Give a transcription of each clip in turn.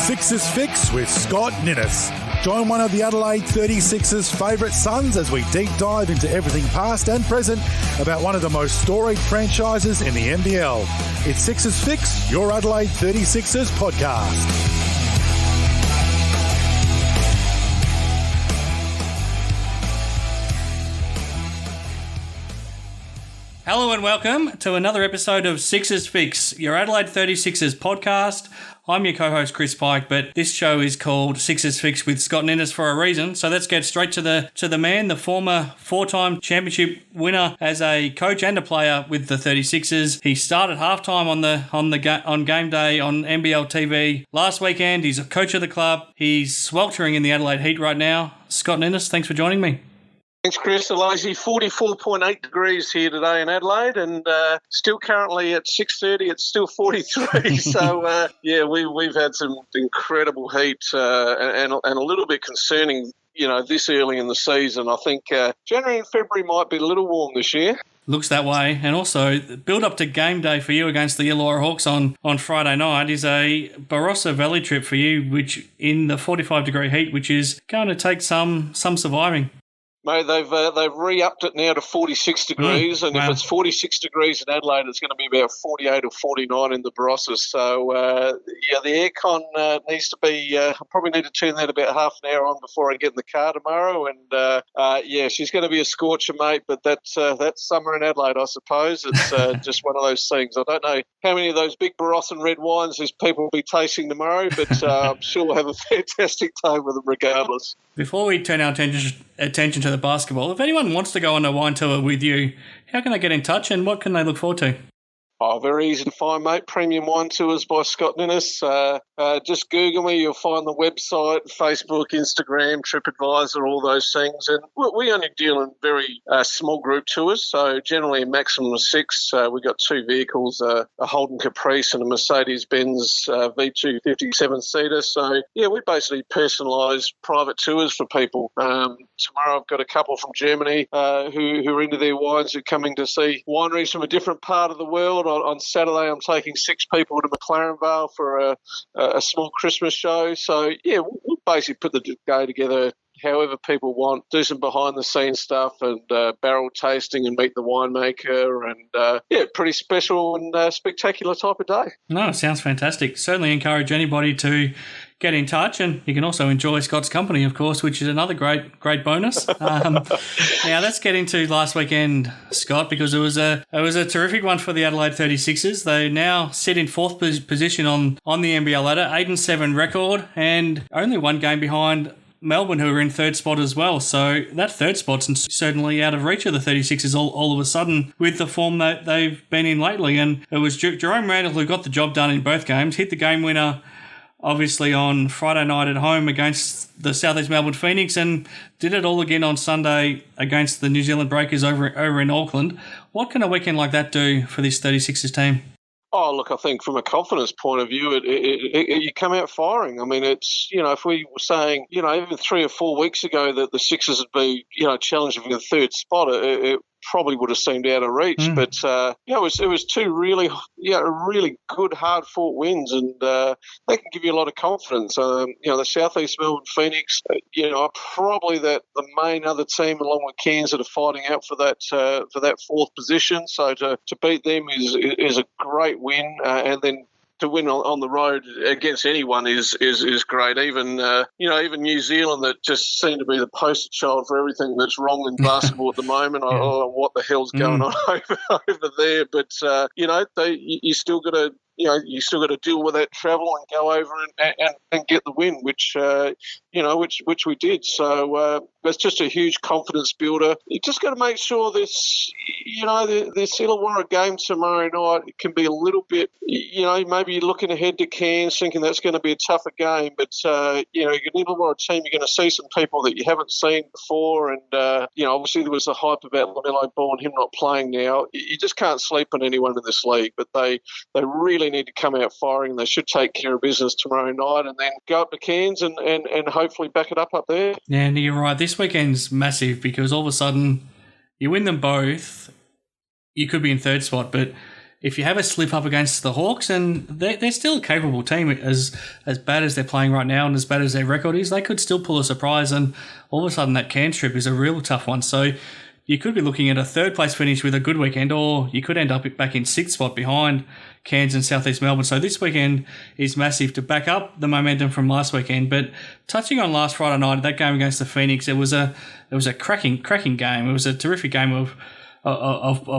Sixers Fix with Scott Ninnis. Join one of the Adelaide 36ers' favourite sons as we deep dive into everything past and present about one of the most storied franchises in the NBL. It's Sixers Fix, your Adelaide 36ers podcast. Hello and welcome to another episode of Sixers Fix, your Adelaide 36ers podcast. I'm your co-host Chris Pike, but this show is called Sixers Fix with Scott Ninnis for a reason. So let's get straight to the man, the former four-time championship winner as a coach and a player with the 36ers. He started halftime on game day on NBL TV last weekend. He's a coach of the club. He's sweltering in the Adelaide heat right now. Scott Ninnis, thanks for joining me. Thanks, Chris. A lazy 44.8 degrees here today in Adelaide, and still currently at 6:30, it's still 43. So, we've had some incredible heat and a little bit concerning, this early in the season. I think January and February might be a little warm this year. Looks that way. And also, the build-up to game day for you against the Illawarra Hawks on Friday night is a Barossa Valley trip for you, which in the 45-degree heat, which is going to take some surviving. Mate, they've re-upped it now to 46 degrees, and wow. If it's 46 degrees in Adelaide, it's going to be about 48 or 49 in the Barossa. So, the aircon needs to be. I probably need to turn that about half an hour on before I get in the car tomorrow. And she's going to be a scorcher, mate. But that's summer in Adelaide, I suppose. It's just one of those things. I don't know how many of those big Barossan red wines these people will be tasting tomorrow, but I'm sure we'll have a fantastic time with them regardless. Before we turn our attention to the basketball, if anyone wants to go on a wine tour with you, how can they get in touch and what can they look forward to? Oh, very easy to find, mate. Premium Wine Tours by Scott Ninnis. Just Google me. You'll find the website, Facebook, Instagram, TripAdvisor, all those things. And we only deal in very small group tours, so generally a maximum of 6. We've got 2 vehicles, a Holden Caprice and a Mercedes-Benz V2 57-seater. So, we basically personalise private tours for people. Tomorrow I've got a couple from Germany who are into their wines, who are coming to see wineries from a different part of the world. On Saturday, I'm taking 6 people to McLaren Vale for a small Christmas show. So, we'll basically put the day together however people want, do some behind-the-scenes stuff and barrel tasting and meet the winemaker and, pretty special and spectacular type of day. No, it sounds fantastic. Certainly encourage anybody to get in touch, and you can also enjoy Scott's company, of course, which is another great bonus. Now let's get into last weekend, Scott, because it was a terrific one for the Adelaide 36ers. They now sit in 4th position on the NBL ladder, 8-7 record, and only one game behind Melbourne, who are in 3rd spot as well. So that 3rd spot's certainly out of reach of the 36ers all of a sudden with the form that they've been in lately. And it was Jerome Randle who got the job done in both games, hit the game winner obviously on Friday night at home against the South East Melbourne Phoenix, and did it all again on Sunday against the New Zealand Breakers over in Auckland. What can a weekend like that do for this 36ers team? Oh, look, I think from a confidence point of view, you come out firing. I memean, it's, if we were saying, even 3 or 4 weeks ago that the Sixers would be, challenging for the 3rd spot, it probably would have seemed out of reach. But, it was 2 really good, hard-fought wins, and they can give you a lot of confidence. The South East Melbourne Phoenix, are probably the main other team, along with Cairns, that are fighting out for that 4th position. So to beat them is a great win, and then to win on the road against anyone is great. Even New Zealand, that just seem to be the poster child for everything that's wrong in basketball at the moment. I don't know what the hell's going on over there, but you still got to. You still got to deal with that travel and go over and get the win, which we did. So it's just a huge confidence builder. You just got to make sure this Illawarra game tomorrow night can be a little bit, maybe you're looking ahead to Cairns thinking that's going to be a tougher game, but you're an Illawarra team, you're going to see some people that you haven't seen before, and obviously there was the hype about LaMelo Ball and him not playing now. You just can't sleep on anyone in this league, but they really need to come out firing. They should take care of business tomorrow night and then go up to Cairns and hopefully back it up there. Yeah, and you're right. This weekend's massive because all of a sudden you win them both. You could be in 3rd spot, but if you have a slip up against the Hawks, and they're still a capable team, as bad as they're playing right now and as bad as their record is, they could still pull a surprise, and all of a sudden that Cairns trip is a real tough one. So you could be looking at a third place finish with a good weekend, or you could end up back in sixth spot behind Cairns and South East Melbourne. So this weekend is massive to back up the momentum from last weekend. But touching on last Friday night, that game against the Phoenix, it was a cracking game. It was a terrific game of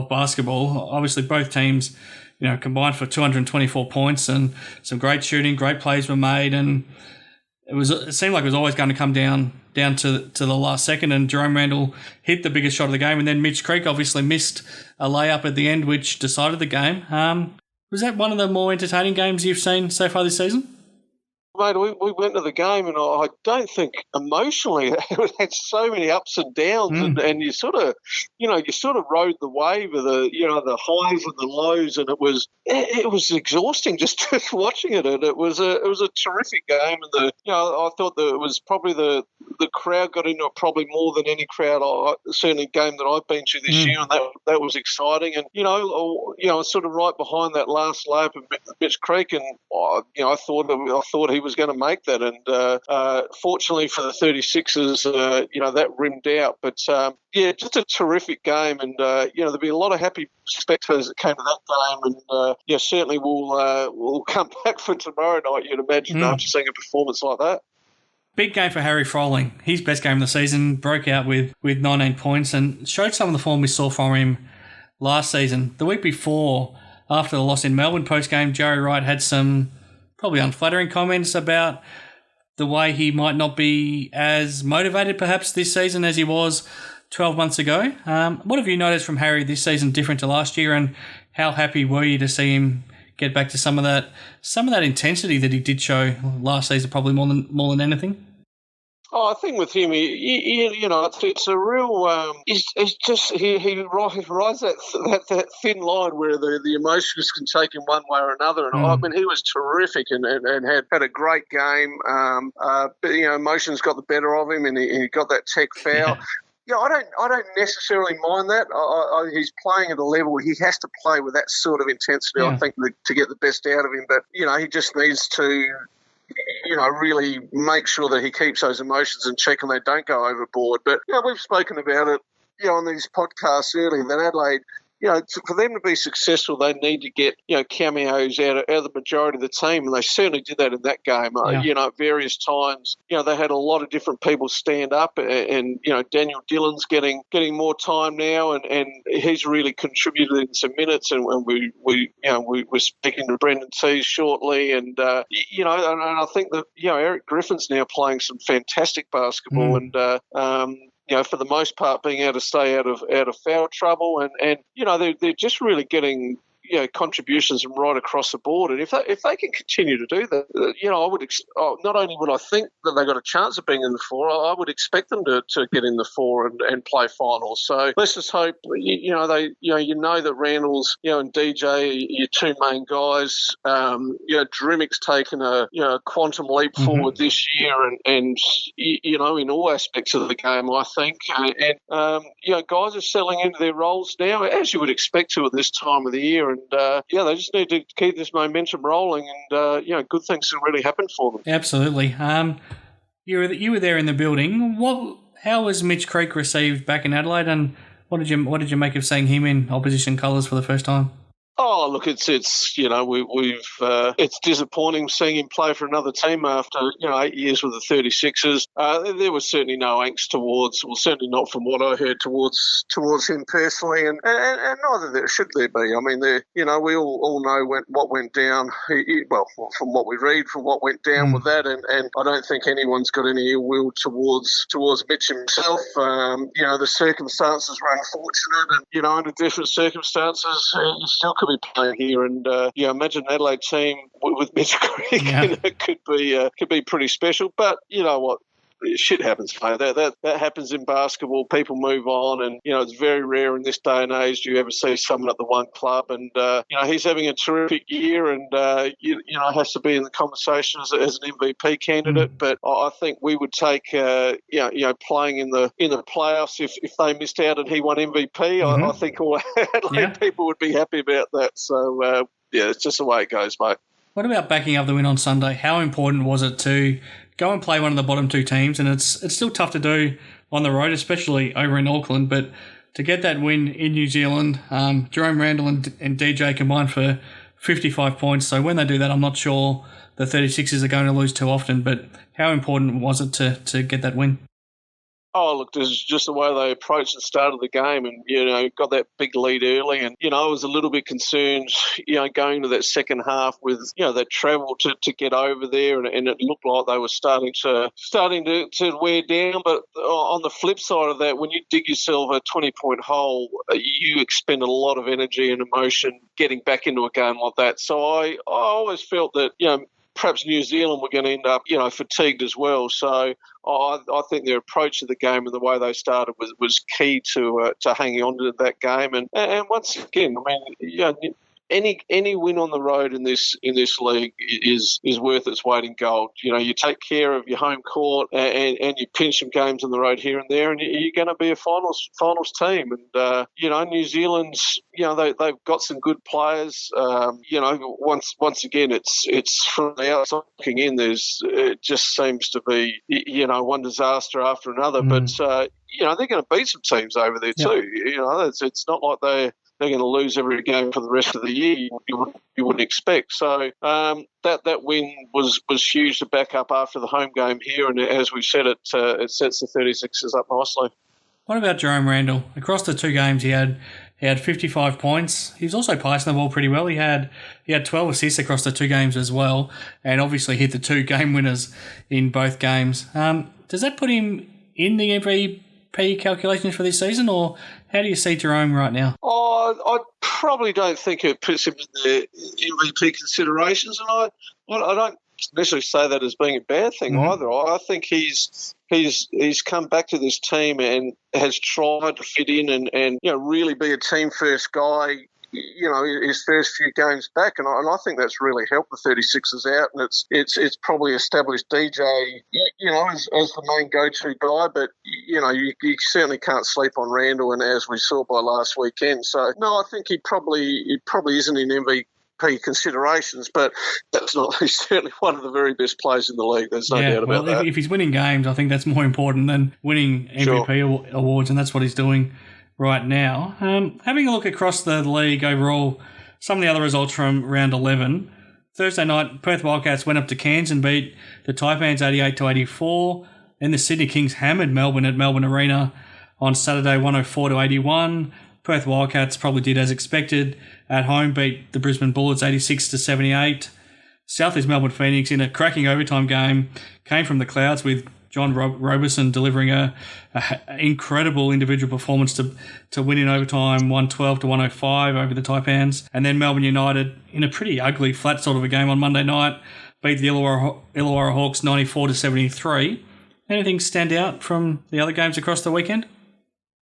basketball. Obviously, both teams, combined for 224 points, and some great shooting, great plays were made, and it seemed like it was always going to come down to the last second. And Jerome Randle hit the biggest shot of the game, and then Mitch Creek obviously missed a layup at the end, which decided the game. Was that one of the more entertaining games you've seen so far this season? Mate, we went to the game, and I don't think emotionally it had so many ups and downs, and you sort of rode the wave of the highs and the lows, and it was exhausting just watching it. And it was a terrific game, and I thought that it was probably the crowd got into it probably more than any crowd, certainly game that I've been to this year, and that was exciting. And sort of right behind that last layup of Mitch Creek, and I thought he was going to make that, and fortunately for the 36ers, that rimmed out. But just a terrific game, and there'll be a lot of happy spectators that came to that game, and certainly we'll come back for tomorrow night, you'd imagine, after seeing a performance like that. Big game for Harry Froling. His best game of the season, broke out with 19 points and showed some of the form we saw from him last season. The week before, after the loss in Melbourne post-game, Jerry Wright had some probably unflattering comments about the way he might not be as motivated perhaps this season as he was 12 months ago. What have you noticed from Harry this season different to last year, and how happy were you to see him get back to some of that intensity that he did show last season, probably more than anything? Oh, I think with him, it's a real. He rides that thin line where the emotions can take him one way or another. And I mean, he was terrific and had a great game. But emotions got the better of him, and he got that tech foul. Yeah, I don't necessarily mind that. He's playing at a level where he has to play with that sort of intensity, I think, to get the best out of him. But, he just needs to, really make sure that he keeps those emotions in check and they don't go overboard. But, we've spoken about it, on these podcasts earlier, that Adelaide, for them to be successful, they need to get, cameos out of the majority of the team, and they certainly did that in that game. At various times, they had a lot of different people stand up, and Daniel Dillon's getting more time now, and he's really contributed in some minutes, and we're speaking to Brendan Teys shortly, and and I think that Eric Griffin's now playing some fantastic basketball, and for the most part, being able to stay out of foul trouble, and they're just really getting contributions from right across the board. And if they can continue to do that, I would not only would I think that they got a chance of being in the four, I would expect them to get in the four and play finals. So let's just hope that Randall's and DJ are your two main guys. Drimmick's taken a quantum leap forward this year, and in all aspects of the game, I think, and guys are settling into their roles now, as you would expect to at this time of the year. And they just need to keep this momentum rolling, and good things can really happen for them. Absolutely. You were there in the building. How was Mitch Creek received back in Adelaide, and what did you make of seeing him in opposition colours for the first time? Oh, look, it's disappointing seeing him play for another team after 8 years with the 36ers. There was certainly no angst certainly not from what I heard towards him personally, and neither there should there be. I mean, we all know what went down. From what we read, from what went down with that, and I don't think anyone's got any ill will towards Mitch himself. The circumstances were unfortunate, and under different circumstances, you still could be playing here, and imagine an Adelaide team with Mitch Creek. It could be pretty special. But you know what? shit happens, mate. That happens in basketball. People move on, and it's very rare in this day and age do you ever see someone at the one club. And he's having a terrific year, and has to be in the conversation as an MVP candidate. But I think we would take playing in the playoffs if they missed out and he won MVP. I think all Adelaide people would be happy about that. So it's just the way it goes, mate. What about backing up the win on Sunday? How important was it to go and play one of the bottom two teams? And it's still tough to do on the road, especially over in Auckland, but to get that win in New Zealand, Jerome Randle and DJ combined for 55 points. So when they do that, I'm not sure the 36ers are going to lose too often, but how important was it to get that win? Oh, look, this is just the way they approached the start of the game and, got that big lead early. And, I was a little bit concerned, going to that second half with, that travel to get over there. And it looked like they were starting to wear down. But on the flip side of that, when you dig yourself a 20-point hole, you expend a lot of energy and emotion getting back into a game like that. So I always felt that, perhaps New Zealand were going to end up, fatigued as well. So I think their approach to the game and the way they started was key to hanging on to that game. And once again, I mean, any win on the road in this league is worth its weight in gold. You take care of your home court and you pinch some games on the road here and there, and you're going to be a finals team. And New Zealand's they've got some good players. Once again, it's from the outside looking in. It just seems to be one disaster after another. But they're going to beat some teams over there too. It's not like they're going to lose every game for the rest of the year. You wouldn't expect. So that win was huge to back up after the home game here, and as we said, it sets the 36ers up nicely. What about Jerome Randle? Across the two games, he had 55 points. He was also passing the ball pretty well. He had 12 assists across the two games as well, and obviously hit the two game winners in both games. Does that put him in the MVP calculations for this season, or how do you see Jerome right now? I probably don't think it puts him in the MVP considerations, and I don't necessarily say that as being a bad thing either. I think he's come back to this team and has tried to fit in and really be a team first guy. His first few games back, and I think that's really helped the 36ers out, and it's probably established DJ, as the main go-to guy, but, you certainly can't sleep on Randle, and as we saw by last weekend. So, no, I think he probably isn't in MVP considerations, but that's not. He's certainly one of the very best players in the league. There's no doubt about that. If he's winning games, I think that's more important than winning MVP awards, and that's what he's doing right now. Having a look across the league overall, some of the other results from round 11. Thursday night, Perth Wildcats went up to Cairns and beat the Taipans 88-84. Then the Sydney Kings hammered Melbourne at Melbourne Arena on Saturday 104-81. Perth Wildcats probably did as expected. At home, beat the Brisbane Bullets 86-78. South East Melbourne Phoenix in a cracking overtime game came from the clouds with John Roberson delivering a incredible individual performance to win in overtime 112-105 over the Taipans. And then Melbourne United, in a pretty ugly, flat sort of a game on Monday night, beat the Illawarra Hawks 94-73. Anything stand out from the other games across the weekend?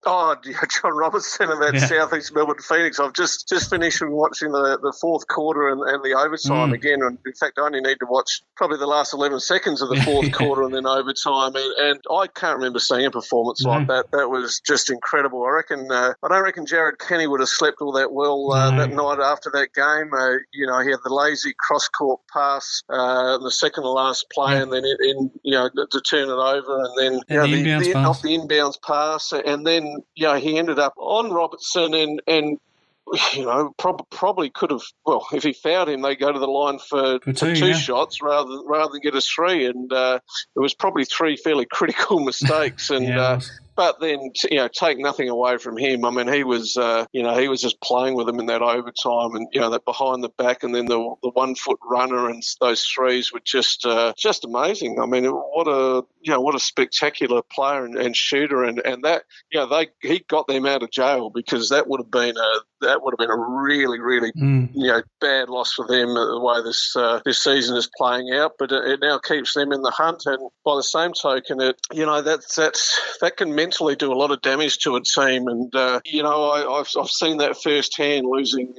Oh, John Robertson and that South East Melbourne Phoenix. I've just finished watching the fourth quarter and the overtime again. And in fact, I only need to watch probably the last 11 seconds of the fourth quarter and then overtime. And I can't remember seeing a performance like that. That was just incredible. I don't reckon Jared Kenny would have slept all that well that night after that game. He had the lazy cross-court pass in the second to last play and then to turn it over and then off the inbounds pass and then he ended up on Robertson and probably could have. Well, if he fouled him, they go to the line for two shots rather than get a three. And it was probably three fairly critical mistakes. And But then, take nothing away from him. I mean, he was just playing with them in that overtime, and that behind the back, and then the 1 foot runner, and those threes were just amazing. I mean, what a spectacular player and shooter, and that he got them out of jail, because that would have been a really, really bad loss for them, the way this season is playing out. But it now keeps them in the hunt, and by the same token, that can mentally do a lot of damage to a team. And I've seen that firsthand, losing.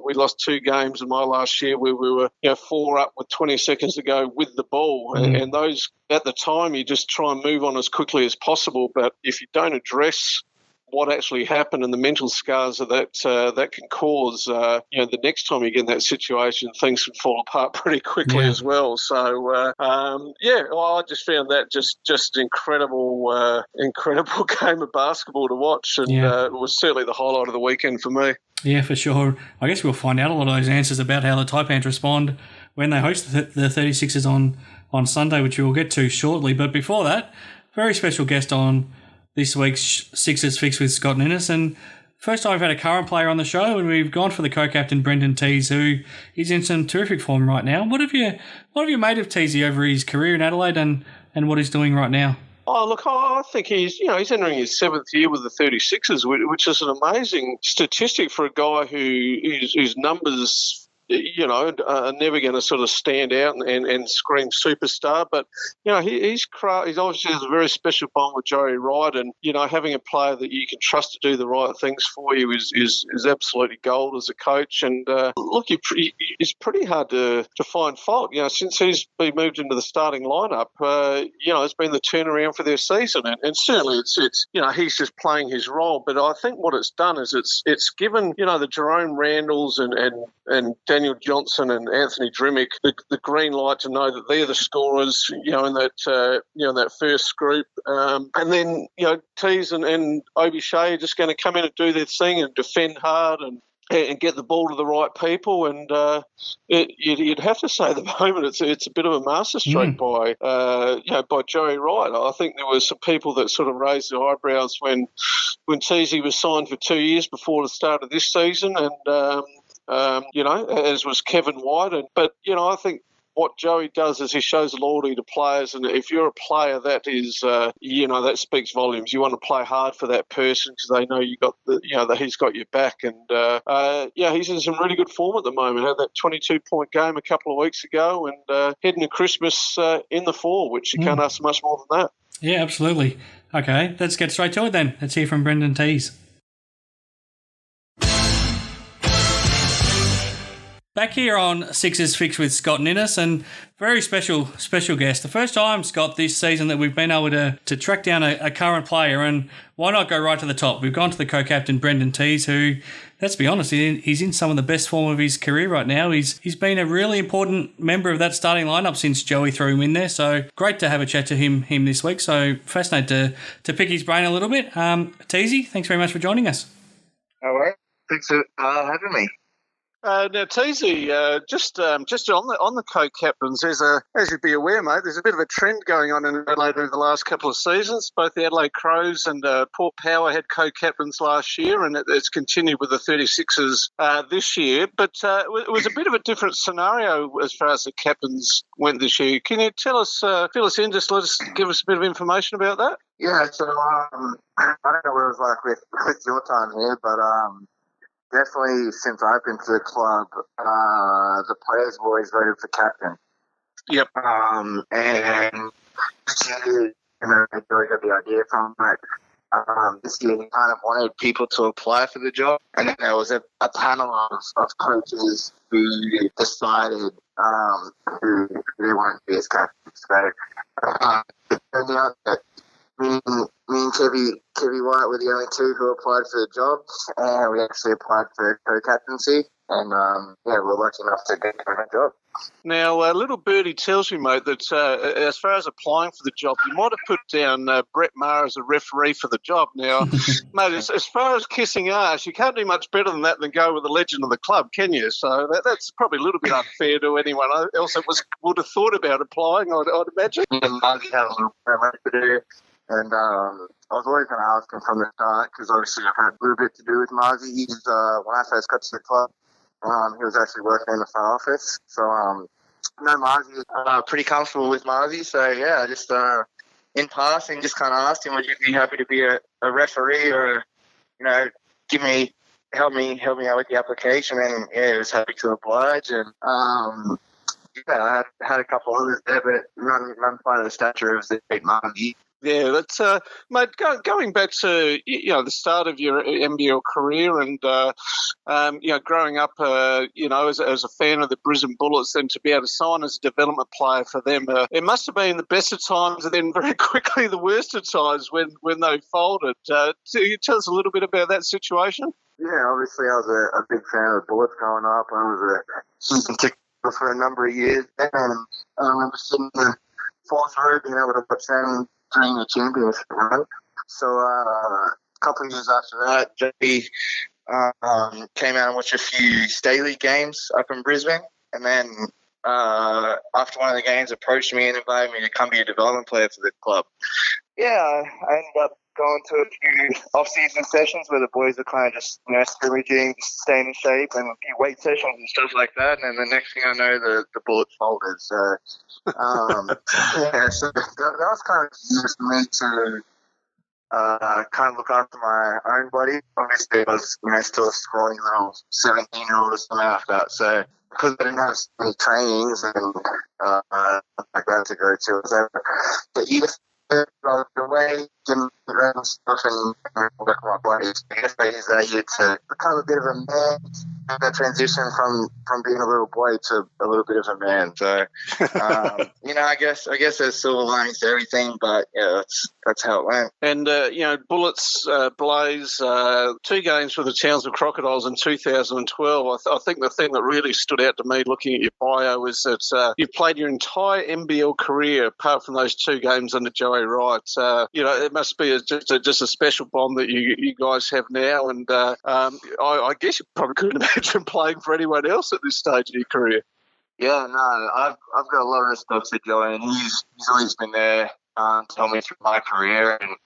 We lost 2 games in my last year where we were 4 up with 20 seconds to go with the ball, and those at the time you just try and move on as quickly as possible. But if you don't address what actually happened and the mental scars that can cause, the next time you get in that situation, things can fall apart pretty quickly as well. So, I just found that just incredible game of basketball to watch, and it was certainly the highlight of the weekend for me. Yeah, for sure. I guess we'll find out a lot of those answers about how the Taipans respond when they host the 36ers on Sunday, which we'll get to shortly. But before that, very special guest on this week's Sixers Fix with Scott Ninnis. And first time we've had a current player on the show, and we've gone for the co-captain Brendan Teys, who is in some terrific form right now. What have you made of Teysy over his career in Adelaide and what he's doing right now? Oh, look, I think he's entering his 7th year with the 36ers, which is an amazing statistic for a guy whose numbers are never going to sort of stand out and scream superstar. But, he's obviously has a very special bond with Joey Wright, and, having a player that you can trust to do the right things for you is absolutely gold as a coach. And, look, it's pretty hard to find fault. Since he's been moved into the starting lineup, it's been the turnaround for their season. And certainly it's he's just playing his role. But I think what it's done is it's given, the Jerome Randles and Daniel Johnson and Anthony Drimmick the green light to know that they're the scorers, in that first group. And then, Teys and Obi Shea are just going to come in and do their thing and defend hard and get the ball to the right people. And you'd have to say at the moment it's a bit of a masterstroke by Joey Wright. I think there were some people that sort of raised their eyebrows when Teysy was signed for 2 years before the start of this season, and as was Kevin White. But I think what Joey does is he shows loyalty to players, and if you're a player, that is, that speaks volumes. You want to play hard for that person because they know that he's got your back. And he's in some really good form at the moment. Had that 22-point game a couple of weeks ago, and heading to Christmas in the fall, which you can't ask much more than that. Yeah, absolutely. Okay, let's get straight to it then. Let's hear from Brendan Teys. Back here on Sixers Fix with Scott Ninnis, and very special guest. The first time, Scott, this season that we've been able to track down a current player, and why not go right to the top? We've gone to the co-captain Brendan Teys, who, let's be honest, he's in some of the best form of his career right now. He's been a really important member of that starting lineup since Joey threw him in there. So great to have a chat to him this week. So fascinated to pick his brain a little bit. Teysy, thanks very much for joining us. All right, thanks for having me. Now, Teysy, just on the co-captains, as you'd be aware, mate, there's a bit of a trend going on in Adelaide over the last couple of seasons. Both the Adelaide Crows and Port Power had co-captains last year, and it's continued with the 36ers this year. But it was a bit of a different scenario as far as the captains went this year. Can you fill us in, just give us a bit of information about that? Yeah, so I don't know what it was like with your time here, but definitely since I've been to the club, the players have always voted for captain. Yep. And Joey got the idea from it. This year he kind of wanted people to apply for the job, and then there was a panel of coaches who decided who they wanted to be as captain. So it turned out that me and Kevy White were the only two who applied for the job, and we actually applied for co-captaincy, and we're lucky enough to get the job. Now, little birdie tells me, mate, that as far as applying for the job, you might have put down Brett Maher as a referee for the job. Now, mate, as far as kissing ass, you can't do much better than that than go with the legend of the club, can you? So that's probably a little bit unfair to anyone else that would have thought about applying, I'd imagine. I had a little promo to do. And I was always going to ask him from the start because obviously I've had a little bit to do with Marzi. He's, when I first got to the club, he was actually working in the front office. So, no, Marzi, pretty comfortable with Marzi. So, yeah, I just, in passing, just kind of asked him, would you be happy to be a referee or, you know, help me out with the application? And, yeah, he was happy to oblige. And, yeah, I had a couple others there, but none quite of the stature of the Marzi. Yeah, that's mate. Going back to the start of your NBL career, and growing up, as a fan of the Brisbane Bullets, then to be able to sign as a development player for them, it must have been the best of times, and then very quickly the worst of times when they folded. So you tell us a little bit about that situation? Yeah, obviously I was a big fan of the Bullets growing up. I was a season ticket for a number of years, and I remember sitting in the fourth row being able to watch them during the championship run. So a couple of years after that, JB came out and watched a few State League games up in Brisbane, and then after one of the games approached me and invited me to come be a development player for the club. Yeah, I ended up going to a few off-season sessions where the boys were kind of just, scrimmaging, staying in shape, and a few weight sessions and stuff like that. And then the next thing I know, the Bullets folded. So, yeah, so that was kind of easy for me to kind of look after my own body. Obviously, I was, still a scrawny little 17-year-old or something like that. So, because I didn't have any trainings and like that to go to, so the easiest the way and stuff and work my body. I guess I use that year to become a bit of a man, and that transition from being a little boy to a little bit of a man. So, I guess there's silver linings to everything, but yeah, that's how it went. And Bullets, Blaze, 2 games for the Townsville Crocodiles in 2012. I think the thing that really stood out to me looking at your bio was that you played your entire NBL career apart from those 2 games under Joey Wright. It must be just a special bond that you guys have now, and I guess you probably couldn't imagine playing for anyone else at this stage of your career. Yeah, no, I've got a lot of respect for Joey, and he's always been there to help me through my career. And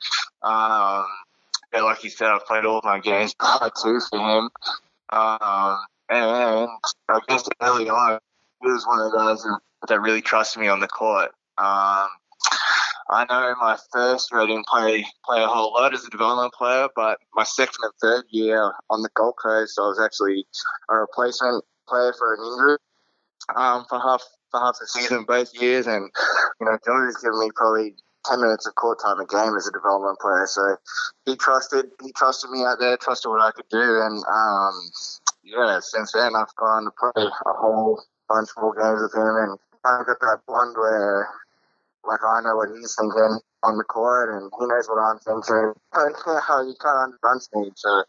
like you said, I've played all of my games prior to for him. And I guess early on, he was one of the guys that really trusted me on the court. I know my first year I didn't play a whole lot as a development player, but my second and third year on the Gold Coast, I was actually a replacement player for an injury for half the season both years. And Joey's given me probably 10 minutes of court time a game as a development player, so he trusted me out there, trusted what I could do, and since then I've gone to play a whole bunch more games with him, and kind of got that bond where, like, I know what he's thinking on the court, and he knows what I'm thinking. And how he kind of understands me. So,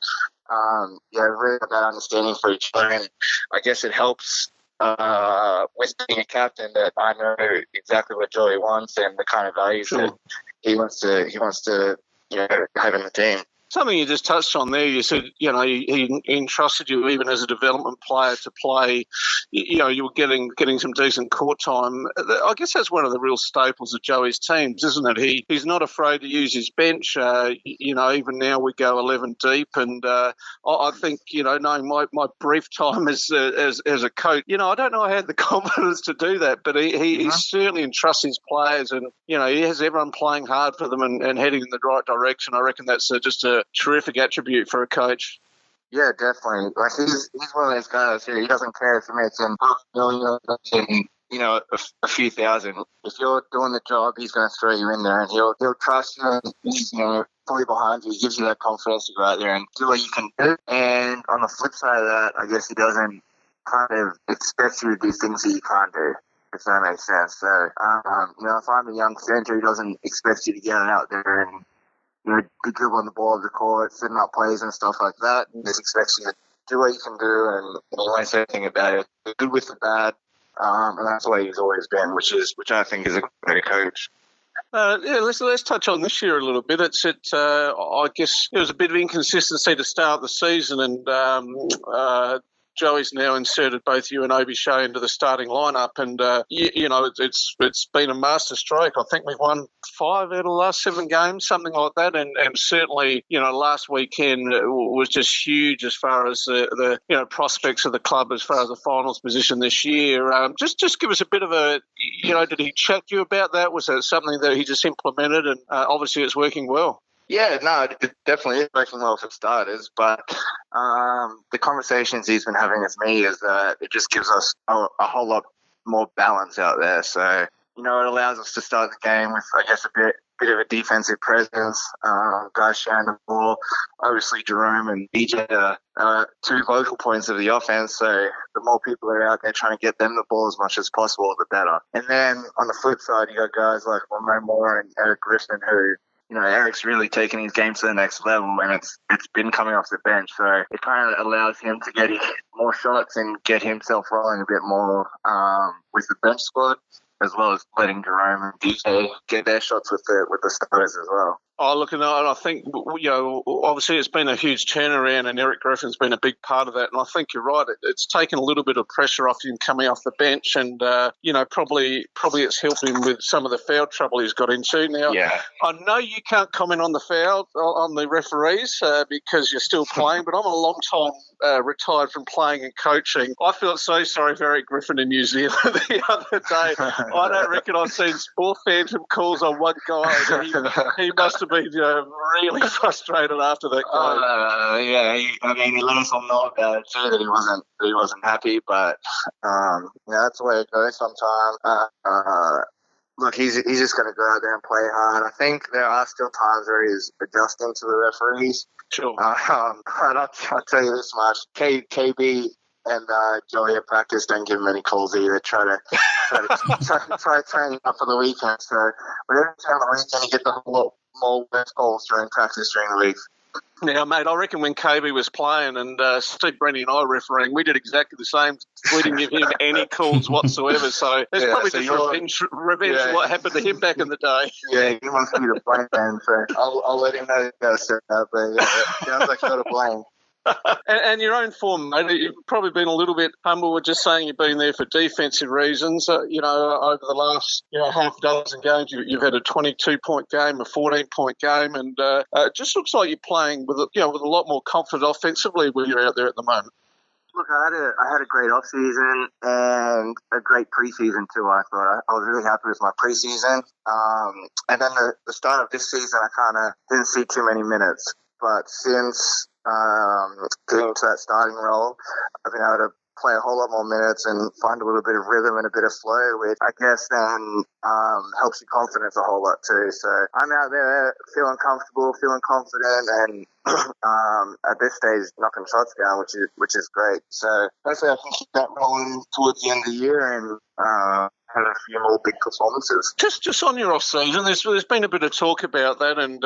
really got that understanding for each other, and I guess it helps with being a captain that I know exactly what Joey wants and the kind of values that he wants to have in the team. Something you just touched on there, you said, he entrusted you even as a development player to play. You were getting some decent court time. I guess that's one of the real staples of Joey's teams, isn't it? He's not afraid to use his bench. Even now we go 11 deep, and I think, knowing my brief time as a coach, I don't know I had the confidence to do that, but he certainly entrusts his players, and he has everyone playing hard for them and heading in the right direction. I reckon that's just a terrific attribute for a coach. Yeah, definitely. Like, he's one of those guys who he doesn't care if he makes $500,000 a few thousand. If you're doing the job, he's going to throw you in there, and he'll trust you, and he's fully behind you. He gives you that confidence to go out there and do what you can do. And on the flip side of that, I guess he doesn't kind of expect you to do things that you can't do, if that makes sense. So, if I'm a young centre, he doesn't expect you to get out there and be dribbling the ball of the court, setting up plays and stuff like that. He just expects you to do what you can do, and he won't say anything about it. The good with the bad, and that's the way he's always been, which I think is a great coach. Let's touch on this year a little bit. I guess there was a bit of inconsistency to start the season, and Joey's now inserted both you and Obishay into the starting lineup, and it's been a master stroke. I think we've won 5 out of the last 7 games, something like that, and certainly last weekend was just huge as far as the prospects of the club as far as the finals position this year. Just give us a bit of a did he chat to you about that? Was that something that he just implemented, and obviously it's working well? Yeah, no, it definitely is working well for starters, but the conversations he's been having with me is that it just gives us a whole lot more balance out there. So, it allows us to start the game with, I guess, a bit of a defensive presence, guys sharing the ball. Obviously, Jerome and DJ are 2 vocal points of the offense, so the more people are out there trying to get them the ball as much as possible, the better. And then on the flip side, you got guys like Jerome Moore and Eric Griffin who, Eric's really taken his game to the next level, and it's been coming off the bench. So it kind of allows him to get more shots and get himself rolling a bit more with the bench squad, as well as letting Jerome and DJ get their shots with the starters as well. Oh, look, and I think, obviously it's been a huge turnaround and Eric Griffin's been a big part of that. And I think you're right. It's taken a little bit of pressure off him coming off the bench and, probably it's helped him with some of the foul trouble he's got into. Now, yeah. I know you can't comment on the foul, on the referees because you're still playing, but I'm a long time retired from playing and coaching. I felt so sorry for Eric Griffin in New Zealand the other day. I don't reckon I've seen 4 phantom calls on one guy. He must have been really frustrated after that game. He let us all know about it too, that he wasn't happy, but that's the way it goes sometimes. Look, he's just going to go out there and play hard. I think there are still times where he's adjusting to the referees. Sure. But I'll tell you this much: KB and Joey at practice don't give him any calls either. Try training up for the weekend. So whenever it's on the weekend, you get the whole lot more worse calls during practice during the week. Now, mate, I reckon when KB was playing and Steve Brennan and I refereeing, we did exactly the same. We didn't give him any calls whatsoever. So there's probably just revenge for what happened to him back in the day. Yeah, he wants me to blame him. So I'll let him know that. But it sounds like you're to blame. And your own form, mate, you've probably been a little bit humble with just saying you've been there for defensive reasons. Over the last half dozen games, you've had a 22-point game, a 14-point game, and it just looks like you're playing with a lot more confidence offensively when you're out there at the moment. Look, I had a great off season and a great preseason too. I thought I was really happy with my preseason, and then the start of this season, I kind of didn't see too many minutes, but since getting into that starting role, I've been able to play a whole lot more minutes and find a little bit of rhythm and a bit of flow, which I guess then helps your confidence a whole lot too. So I'm out there feeling comfortable, feeling confident, and at this stage knocking shots down, which is great. So hopefully I can keep that rolling towards the end of the year and had a few more big performances. Just on your off season, there's been a bit of talk about that, and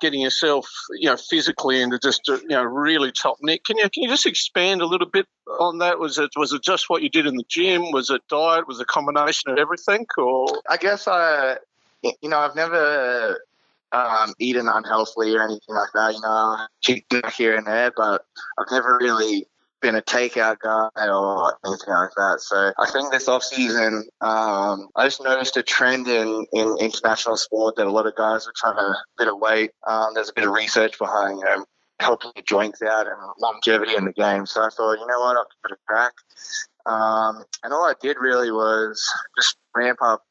getting yourself physically into just really top nick. Can you just expand a little bit on that? Was it just what you did in the gym? Was it diet? Was it a combination of everything? Or I guess I've never eaten unhealthily or anything like that. Cheat here and there, but I've never really been a takeout guy or anything like that. So I think this off season, I just noticed a trend in international sport that a lot of guys are trying to bit of weight. There's a bit of research behind helping the joints out and longevity in the game. So I thought, I'll give it a crack. And all I did really was just ramp up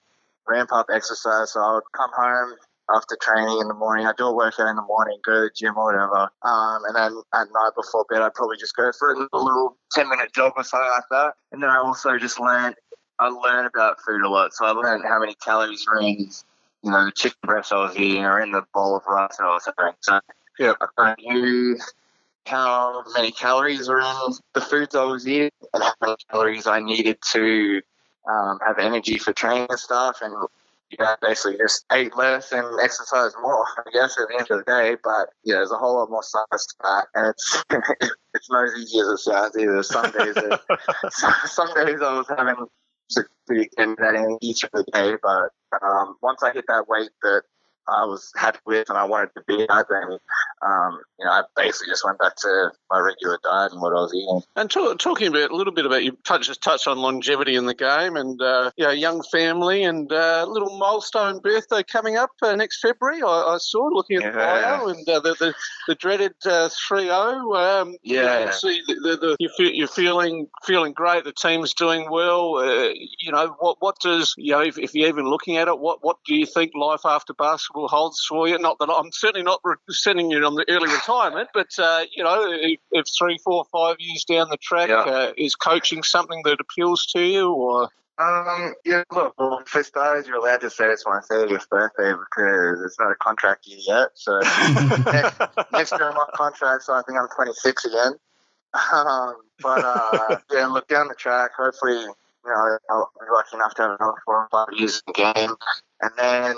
exercise. So I would come home after training in the morning. I do a workout in the morning, go to the gym or whatever. And then at night before bed, I'd probably just go for a little 10-minute jog or something like that. And then I also just learned about food a lot. So I learned how many calories are in, the chicken breast I was eating or in the bowl of rice I was having. So yeah, I knew how many calories are in the foods I was eating and how many calories I needed to have energy for training and stuff. And basically just ate less and exercise more, I guess, at the end of the day. But there's a whole lot more science to that, and it's not as easy as it sounds either. Some days I was having to get that energy through the day, but once I hit that weight that I was happy with and I wanted to be at, then I basically just went back to my regular diet and what I was eating. And talking a little bit about, you touched on longevity in the game and young family and little milestone birthday coming up next February. I saw looking at the bio and the dreaded 3-0. See, you're feeling great. The team's doing well. What does if you're even looking at it, what do you think life after basketball holds for you? Not that I'm certainly not sending you on the early retirement, but if 3, 4, 5 years down the track, is coaching something that appeals to you, or? Look, for starters, you're allowed to say it's my 30th birthday because it's not a contract year yet. So next year I'm on contract, so I think I'm 26 again. Look, down the track, hopefully, I'll be lucky enough to have another 4 or 5 years in the game. And then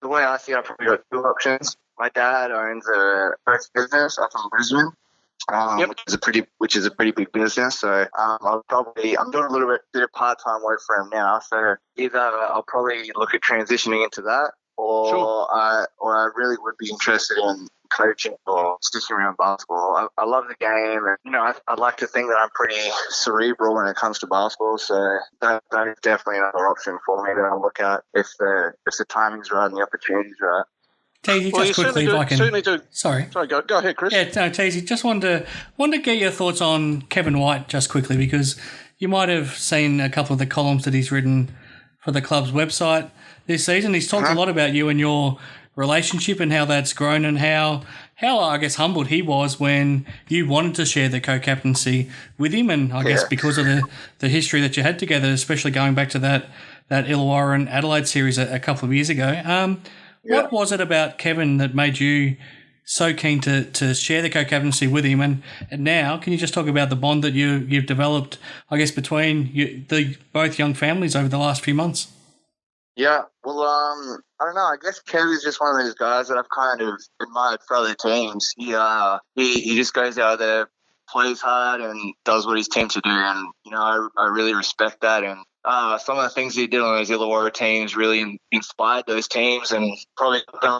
the way I see it, I've probably got 2 options. My dad owns a first business up in Brisbane. Which is a pretty big business. So I'm doing a little bit of part-time work for him now. So either I'll probably look at transitioning into that, or I really would be interested in coaching or sticking around basketball. I love the game, and I'd like to think that I'm pretty cerebral when it comes to basketball. So that is definitely another option for me that I'll look at if the timing's right and the opportunity's right. Teasy, just quickly, if I can. Certainly do. Sorry, go ahead, Chris. Yeah, no, Teasy, just wanted to get your thoughts on Kevin White just quickly, because you might have seen a couple of the columns that he's written for the club's website this season. He's talked a lot about you and your relationship and how that's grown, and how I guess humbled he was when you wanted to share the co-captaincy with him, and I guess because of the history that you had together, especially going back to that Illawarra and Adelaide series a couple of years ago. What was it about Kevin that made you so keen to share the co-captaincy with him? And now, can you just talk about the bond that you've developed, I guess, between both young families over the last few months? Yeah, well, I don't know. I guess Kev is just one of those guys that I've kind of admired for other teams. He just goes out there, plays hard, and does what he's team to do. And I really respect that. And some of the things he did on those Illawarra teams really inspired those teams, and probably got them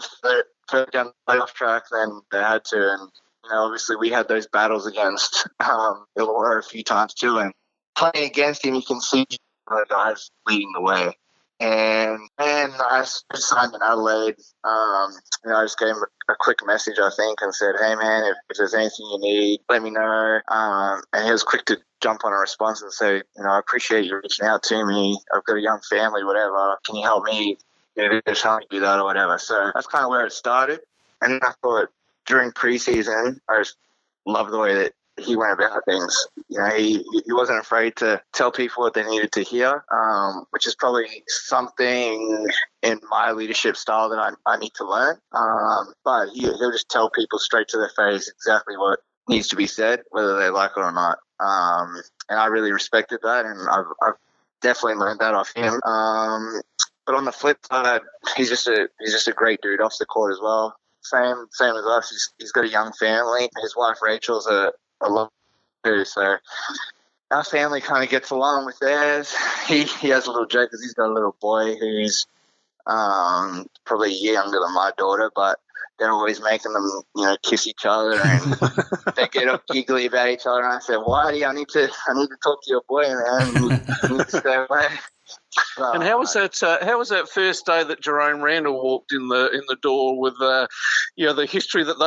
further down the playoff track than they had to. And obviously we had those battles against Illawarra a few times too. And playing against him, you can see the guys leading the way. And I signed in Adelaide. I just gave him a quick message, I think, and said, "Hey man, if there's anything you need, let me know." And he was quick to jump on a response and say, "I appreciate you reaching out to me. I've got a young family, whatever. Can you help me? Just help me do that or whatever." So that's kind of where it started. And I thought during preseason, I just loved the way that he went about things. He wasn't afraid to tell people what they needed to hear, which is probably something in my leadership style that I need to learn. But he'll just tell people straight to their face exactly what needs to be said, whether they like it or not. And I really respected that, and I've definitely learned that off him. But on the flip side, he's just a great dude off the court as well. Same as us. He's got a young family. His wife Rachel's a love too, so our family kind of gets along with theirs. He has a little joke because he's got a little boy who's probably a year younger than my daughter, but they're always making them, kiss each other, and they get all giggly about each other. And I said, "Whitey, I need to talk to your boy, man. You need to stay away." And how was that? How was that first day that Jerome Randle walked in the door with the history that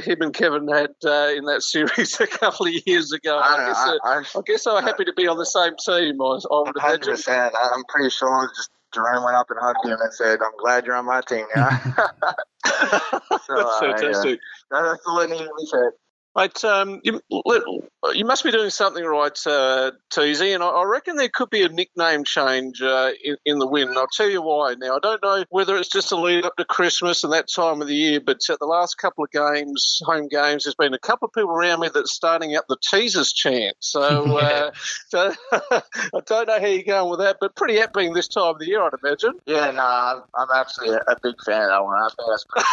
him and Kevin had in that series a couple of years ago? I guess they were happy to be on the same team. I would imagine. 100%. I'm pretty sure Jerome went up and hugged him and said, "I'm glad you're on my team now." That's fantastic. That's all I needed to be said. Mate, you must be doing something right, Teasy, and I reckon there could be a nickname change in the win. And I'll tell you why. Now, I don't know whether it's just a lead up to Christmas and that time of the year, but at the last couple of games, home games, there's been a couple of people around me that's starting up the Teasers chant. So, so I don't know how you're going with that, but pretty apt being this time of the year, I'd imagine. Yeah, no, I'm absolutely a big fan of that one. I think that's pretty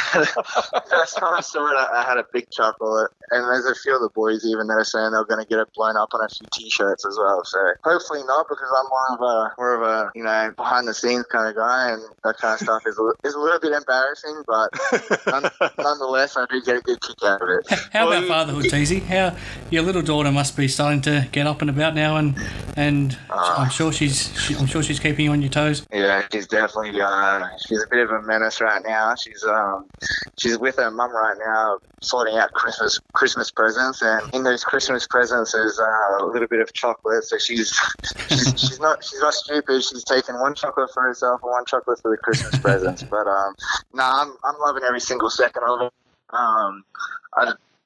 fun. First time I saw it, I had a big chocolate. And there's a few of the boys even that are saying they're going to get it blown up on a few T-shirts as well. So hopefully not, because I'm more of a behind the scenes kind of guy, and that kind of stuff is a little bit embarrassing, but nonetheless, I do get a good kick out of it. How about fatherhood, Teysy? How your little daughter must be starting to get up and about now, and I'm sure she's keeping you on your toes. Yeah, she's definitely she's a bit of a menace right now. She's with her mum right now, sorting out Christmas presents, and in those Christmas presents there's a little bit of chocolate. So she's not stupid. She's taken one chocolate for herself and one chocolate for the Christmas presents. But I'm loving every single second of it.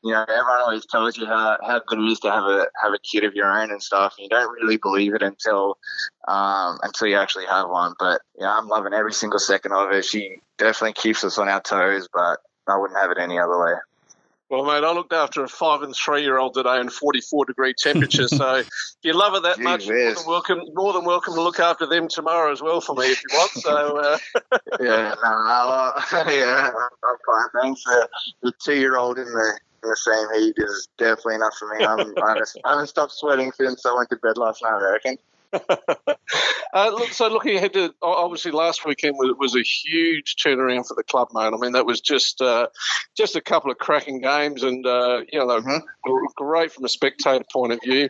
Everyone always tells you how good it is to have a kid of your own and stuff. You don't really believe it until you actually have one. But yeah, I'm loving every single second of it. She definitely keeps us on our toes, but I wouldn't have it any other way. Well, mate, I looked after a 5 and 3-year-old today in 44-degree temperatures. So if you love it that much, more than welcome to look after them tomorrow as well for me if you want. So I'm fine. Thanks. The 2-year-old in the same heat is definitely enough for me. I haven't stopped sweating since I went to bed last night, I reckon. So looking ahead to, obviously last weekend was a huge turnaround for the club, mate. I mean, that was just a couple of cracking games, and they were great from a spectator point of view.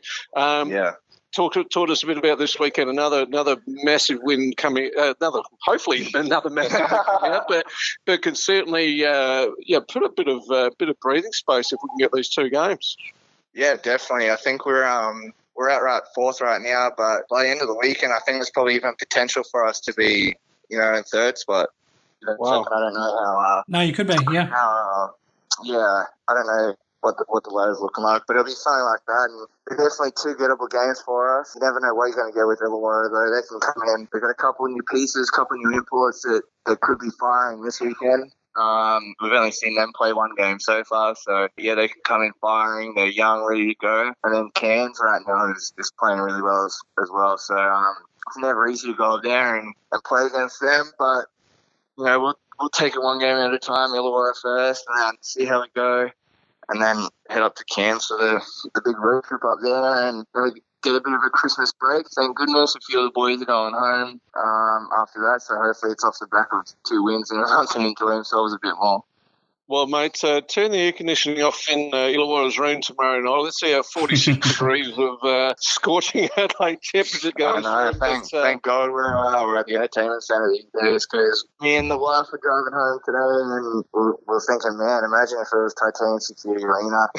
Talk to us a bit about this weekend. Another massive win coming. Hopefully another massive win coming up, but can certainly put a bit of breathing space if we can get these 2 games. Yeah, definitely. I think we're at right 4th right now, but by the end of the weekend, I think there's probably even potential for us to be, in 3rd spot. Wow. I don't know how. No, you could be. Yeah. I don't know what the ladder's looking like, but it'll be something like that. And they're definitely 2 gettable games for us. You never know what you're going to get with Illawarra, though. They can come in. They've got a couple of new pieces, a couple of new imports that could be firing this weekend. We've only seen them play 1 game so far, so yeah, they can come in firing. They're young, ready to go. And then Cairns right now is playing really well as well. So it's never easy to go up there and play against them, but we'll take it 1 game at a time. Illawarra first, and then see how we go, and then head up to Cairns for the big road trip up there, and really get a bit of a Christmas break. Thank goodness a few of the boys are going home after that, so hopefully it's off the back of 2 wins and everyone can enjoy themselves a bit more. Well, mate, turn the air conditioning off in Illawarra's room tomorrow night. Let's see how 46 degrees of scorching Adelaide temperature goes. I know, thank God we're at the entertainment centre these days, because me and the wife were driving home today and we're thinking, man, imagine if it was Titanium Security Arena,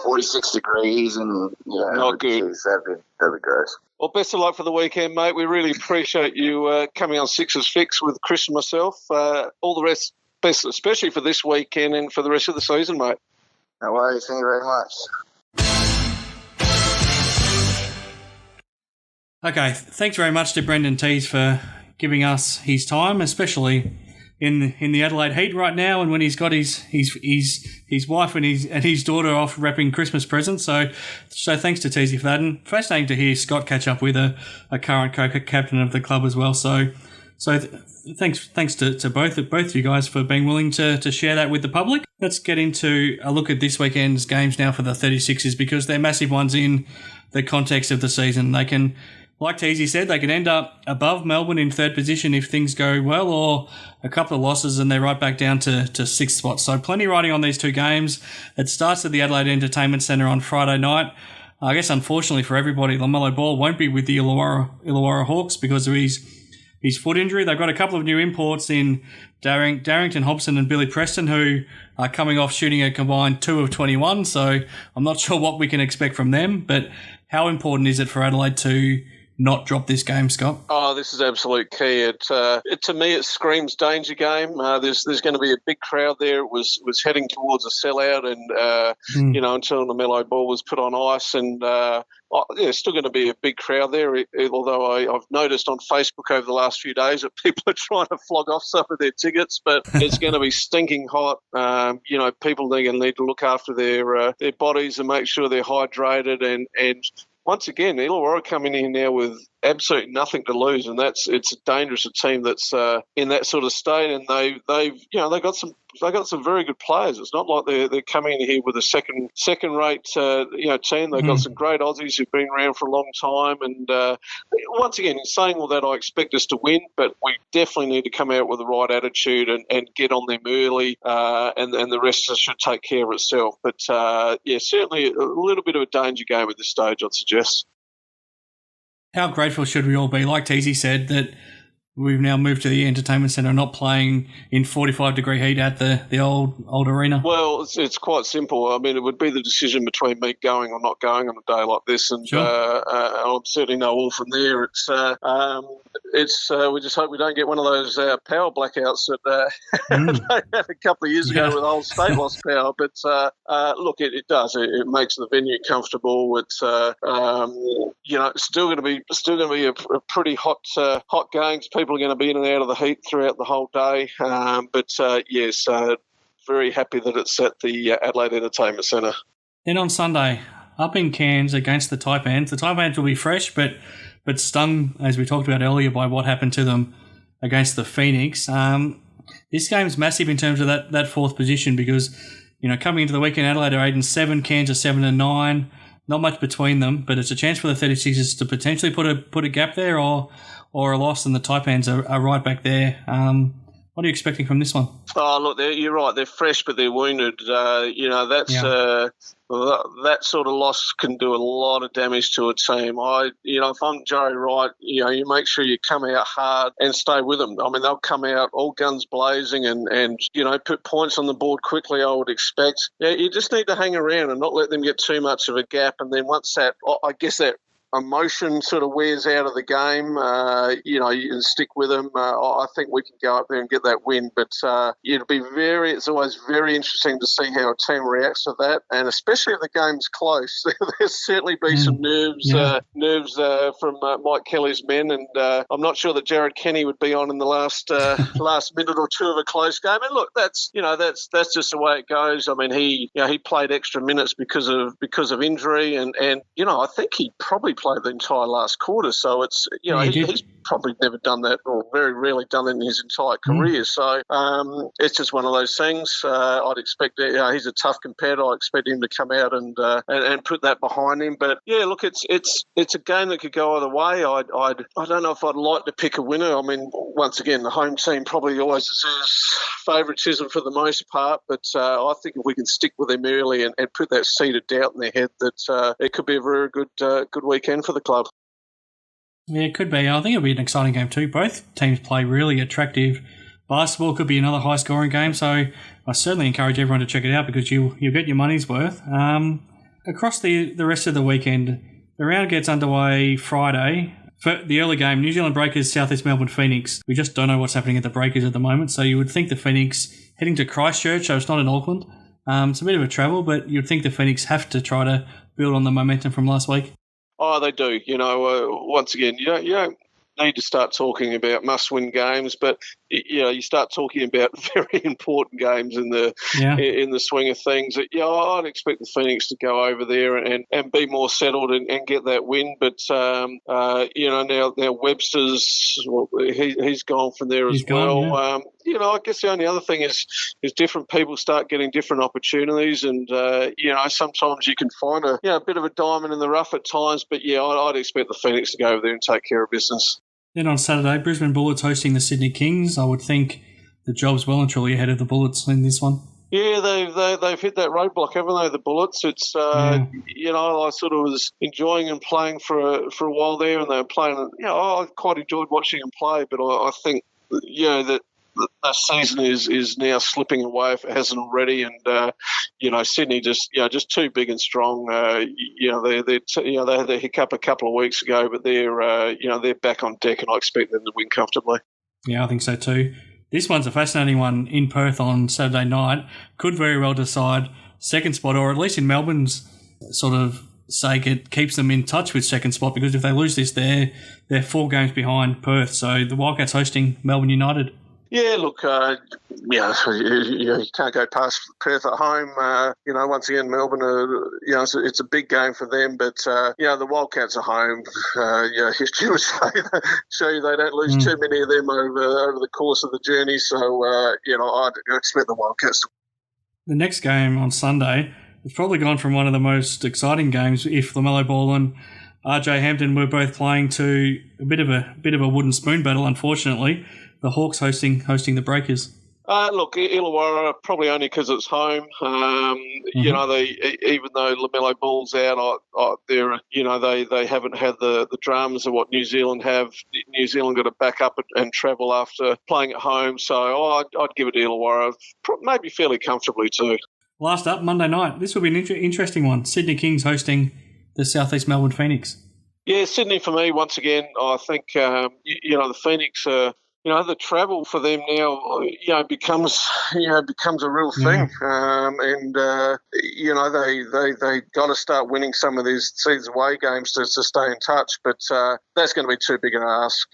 46 degrees and, not good. Geez, that'd be gross. Well, best of luck for the weekend, mate. We really appreciate you coming on Sixers Fix with Chris and myself. All the rest, best, especially for this weekend and for the rest of the season, mate. No worries. Thank you very much. Okay, thanks very much to Brendan Teys for giving us his time, especially in the Adelaide heat right now, and when he's got his wife and his daughter off wrapping Christmas presents. So thanks to Teysy for that, and fascinating to hear Scott catch up with a current co-captain of the club as well. So thanks to both of you guys for being willing to share that with the public. Let's get into a look at this weekend's games now for the 36ers, because they're massive ones in the context of the season. They can, like Teysy said, they can end up above Melbourne in 3rd position if things go well, or a couple of losses and they're right back down to 6th spot. So plenty riding on these 2 games. It starts at the Adelaide Entertainment Centre on Friday night. I guess unfortunately for everybody, LaMelo Ball won't be with the Illawarra Hawks because of his foot injury. They've got a couple of new imports in Darrington Hobson and Billy Preston, who are coming off shooting a combined 2 of 21. So I'm not sure what we can expect from them, but how important is it for Adelaide to not drop this game, Scott? Oh, this is absolute key. To me, it screams danger game. There's going to be a big crowd there. It was heading towards a sellout, and until LaMelo Ball was put on ice, and there's still going to be a big crowd there. Although I've noticed on Facebook over the last few days that people are trying to flog off some of their tickets, but it's going to be stinking hot. People are going to need to look after their bodies and make sure they're hydrated and once again, Illawarra coming in now with absolutely nothing to lose, and it's a dangerous team that's in that sort of state, and they've got some they've got some very good players. It's not like they're coming in here with a second-rate team. They've got some great Aussies who've been around for a long time. And once again, in saying all that, I expect us to win, but we definitely need to come out with the right attitude and get on them early, and the rest of us should take care of itself. But certainly a little bit of a danger game at this stage, I'd suggest. How grateful should we all be? Like Teysy said, that we've now moved to the entertainment centre, not playing in 45-degree heat at the old arena. Well, it's quite simple. I mean, it would be the decision between me going or not going on a day like this, and sure. I'll certainly know all from there. We just hope we don't get one of those power blackouts that they had a couple of years ago with the whole state lost power. But look, it does. It makes the venue comfortable. It's still going to be a pretty hot games. People are going to be in and out of the heat throughout the whole day. Yes, very happy that it's at the Adelaide Entertainment Centre. Then on Sunday, up in Cairns against the Taipans. The Taipans will be fresh, but stung, as we talked about earlier, by what happened to them against the Phoenix. This game's massive in terms of that fourth position because, coming into the weekend, Adelaide are 8-7, Cairns are 7-9. Not much between them, but it's a chance for the 36ers to potentially put a gap there or a loss, and the Taipans are right back there. What are you expecting from this one? Oh, look, you're right. They're fresh, but they're wounded. That sort of loss can do a lot of damage to a team. If I'm Joe Wright, you make sure you come out hard and stay with them. I mean, they'll come out all guns blazing and put points on the board quickly, I would expect. Yeah, you just need to hang around and not let them get too much of a gap. And then once that emotion sort of wears out of the game, you can stick with them. I think we can go up there and get that win. But it's always very interesting to see how a team reacts to that, and especially if the game's close. There'll certainly be some nerves from Mike Kelly's men, and I'm not sure that Jared Kenny would be on in the last minute or two of a close game. And look, that's just the way it goes. I mean, he played extra minutes because of injury, and I think he probably played the entire last quarter, so it's he's probably never done that, or very rarely done it in his entire career. So it's just one of those things. I'd expect he's a tough competitor. I expect him to come out and put that behind him. But yeah, look, it's a game that could go either way. I don't know if I'd like to pick a winner. I mean, once again, the home team probably always deserves favouritism for the most part, but I think if we can stick with them early and put that seed of doubt in their head, that it could be a very good weekend for the club. Yeah, it could be. I think it'll be an exciting game too. Both teams play really attractive basketball. Could be another high-scoring game, so I certainly encourage everyone to check it out because you'll get your money's worth. Across the rest of the weekend, the round gets underway Friday. For the early game, New Zealand Breakers, Southeast Melbourne Phoenix. We just don't know what's happening at the Breakers at the moment, so you would think the Phoenix heading to Christchurch, so it's not in Auckland. It's a bit of a travel, but you'd think the Phoenix have to try to build on the momentum from last week. Oh, they do. Once again, you don't need to start talking about must-win games, but you start talking about very important games in the swing of things. I'd expect the Phoenix to go over there and be more settled and get that win. But now Webster's he's gone from there as well. I guess the only other thing is different people start getting different opportunities, and sometimes you can find a bit of a diamond in the rough at times. But I'd expect the Phoenix to go over there and take care of business. Then on Saturday, Brisbane Bullets hosting the Sydney Kings. I would think the job's well and truly ahead of the Bullets in this one. Yeah, they've hit that roadblock, haven't they? The Bullets. It's I sort of was enjoying them playing for a while there, and they were playing. I quite enjoyed watching them play, but I think that the season is now slipping away if it hasn't already, and Sydney just too big and strong. They had their hiccup a couple of weeks ago, but they're back on deck, and I expect them to win comfortably. Yeah, I think so too. This one's a fascinating one in Perth on Saturday night. Could very well decide second spot, or at least in Melbourne's sort of sake, it keeps them in touch with second spot, because if they lose this, they're 4 games behind Perth. So the Wildcats hosting Melbourne United. Yeah, look, you can't go past Perth at home. Once again, Melbourne, it's a big game for them. But, the Wildcats are home. History would show you they don't lose too many of them over the course of the journey. So, I'd expect the Wildcats to. The next game on Sunday has probably gone from one of the most exciting games if LaMelo Ball and RJ Hampton were both playing to a bit of a wooden spoon battle, unfortunately. The Hawks hosting the Breakers. Look, Illawarra probably only because it's home. Even though LaMelo Ball's out, they haven't had the dramas of what New Zealand have. New Zealand got to back up and travel after playing at home. So I'd give it to Illawarra, maybe fairly comfortably too. Last up, Monday night. This will be an interesting one. Sydney Kings hosting the Southeast Melbourne Phoenix. Yeah, Sydney for me once again. I think the Phoenix. The travel for them now, becomes a real thing, they got to start winning some of these away games to stay in touch. But that's going to be too big an ask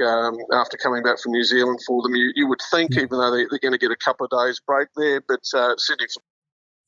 after coming back from New Zealand for them. You would think, even though they're going to get a couple of days break there, but Sydney.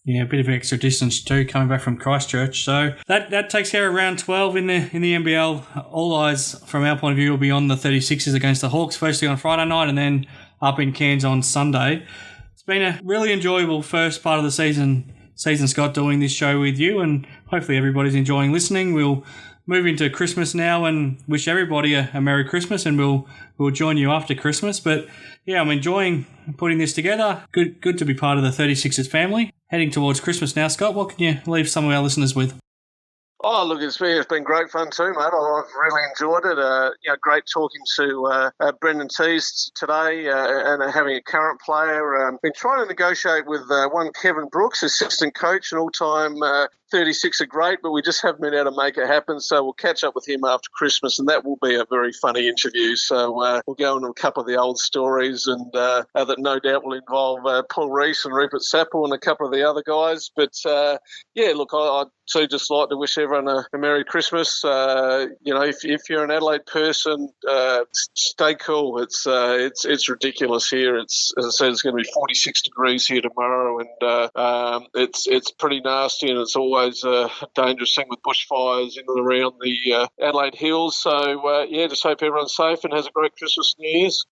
Yeah, a bit of extra distance too, coming back from Christchurch. So that takes care of round 12 in the NBL. All eyes from our point of view will be on the 36ers against the Hawks, firstly on Friday night and then up in Cairns on Sunday. It's been a really enjoyable first part of the season, Scott, doing this show with you, and hopefully everybody's enjoying listening. We'll move into Christmas now and wish everybody a Merry Christmas, and we'll join you after Christmas. But yeah, I'm enjoying putting this together. Good to be part of the 36ers family. Heading towards Christmas now, Scott, what can you leave some of our listeners with? Oh, look, it's been great fun too, mate. I've really enjoyed it. Great talking to Brendan Teys today and having a current player. Been trying to negotiate with one Kevin Brooks, assistant coach, an all-time 36 are great, but we just haven't been able to make it happen. So we'll catch up with him after Christmas, and that will be a very funny interview. So we'll go into a couple of the old stories, and that no doubt will involve Paul Rees and Rupert Sapple and a couple of the other guys. But I'd too just like to wish everyone a Merry Christmas. If you're an Adelaide person, stay cool. It's ridiculous here. As I said, it's going to be 46 degrees here tomorrow, and it's pretty nasty, and it's always a dangerous thing with bushfires in and around the Adelaide Hills. So, just hope everyone's safe and has a great Christmas and New Year's.